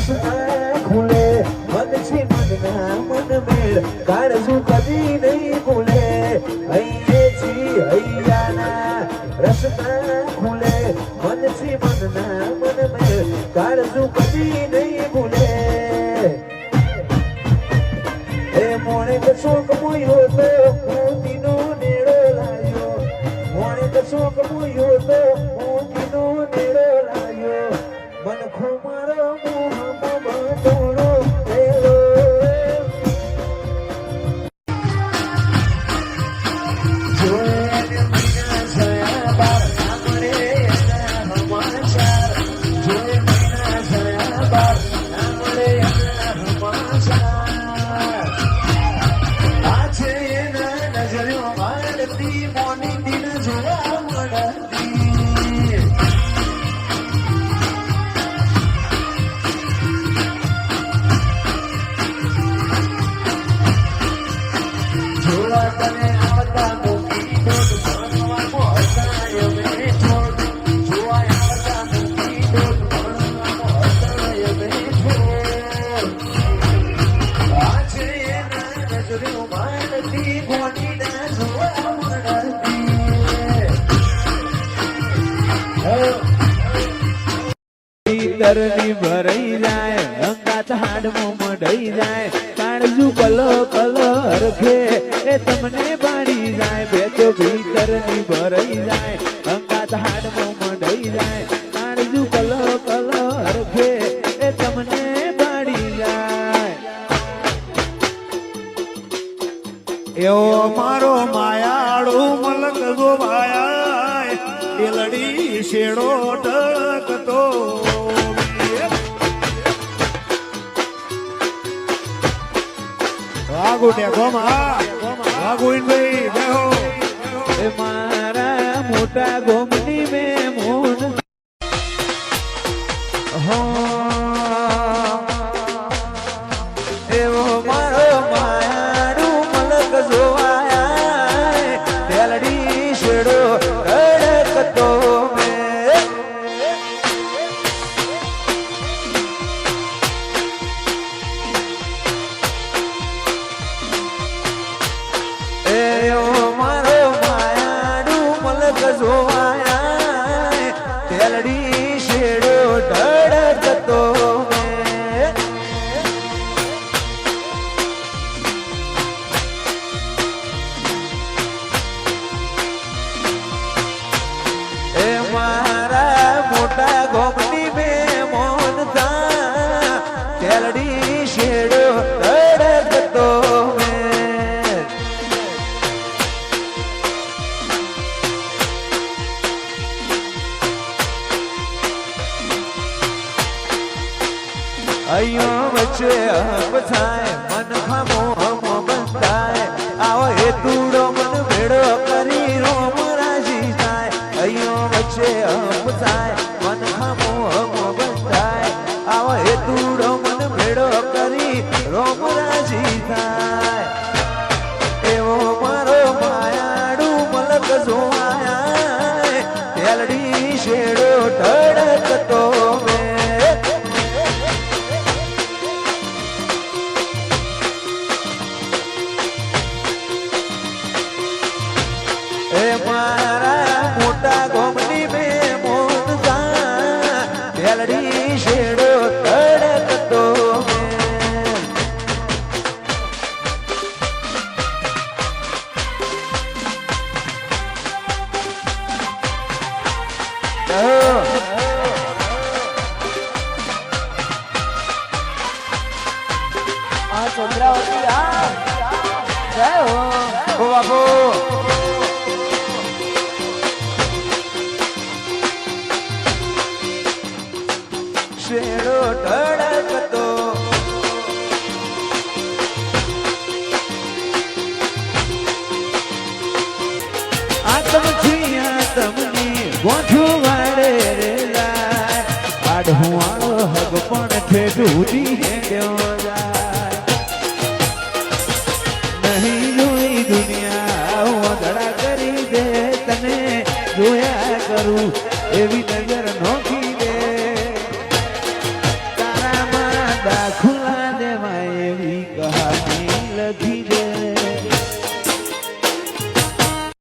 રસ્તા ખુલે મન છે મનના મન મેળ કાળજું કદી નહીં ભૂલે અહીંયેથી હૈયાના રસ્તા ખુલે મન છે મનના મન મેળ કાળજું કદી નહીં ભૂલે એ મોણે કશોક મોયો તો મોતીનો નેડો લાગ્યો મોણે કશોક મોયો તો મોતીનો નેડો લાગ્યો મન ખુમારો મોહમ્મદ તોડો લેલો જોઈને મહિના થયા બાર સાંભળે એના સમાચાર જોઈને મહિના થયા બાર સાંભળે એના સમાચાર આજે એના નજરો મારતી મોની દિન જોવા મળતી જોવા તને આવતા મૂકી દોડ ભણવામાં હસાય મેં છોડ જોવા આવતા મૂકી દોડ ભણવામાં હસાય મેં છોડ આજે એના નજરો મારતી મોની ના જોવા મળતી તરની ભરાઈ જાય અંગાત હાડમાં મઢાઈ જાય કાળજું કલો કલો હરખે એ તમને બાળી જાય બે તો ભીતરની ભરાઈ જાય અંગાત હાડમાં મઢાઈ જાય કાળજું કલો કલો હરખે એ તમને બાળી જાય એવો મારો માયાળો મલક જો ભાયા દિલડી શેડો ટકતો વાગુ ટેકોમાં વાગુ ઇનભાઈ બેહો એ મારા મોટા ગોમની મેં મોન એવો મારો માયાનું મલક જોવાય તેલડી શેડો રડકતો એવો મારો માયાનું મલક જોવાય તેલડી શેડો ઢળકતો એ મારા મોટા ગોમની મેં મોન થા તેલડી શેડો ઢળકતો અયો વચ્ચે હપ થાય મન ખામો હમ બંધાય આવો એ તૂડો મન ભેડો કરી રોમ રાજી થાય અયો વચ્ચે હપ થાય મન ખામો હમ બંધાય આવો એ તૂડો મન ભેડો કરી રોમ રાજી થાય એવો મારો માયાડું મલક જોવાય તેલડી શેડો ઢળકતો એ મારા મોટા ગોમની મેં મોન થા તેલડી શેડો તડકતો આ ચંદ્રાવતી આ જય હો બાપુ શેડો ઢળકતો આતમની ગોઠું વાડે રે લાય આડહું વાળો હગ પણ ઠેઠું હેડ્યો જાય નહીં જોઈ દુનિયા વગડા કરી દે તને જોયા કરું એવી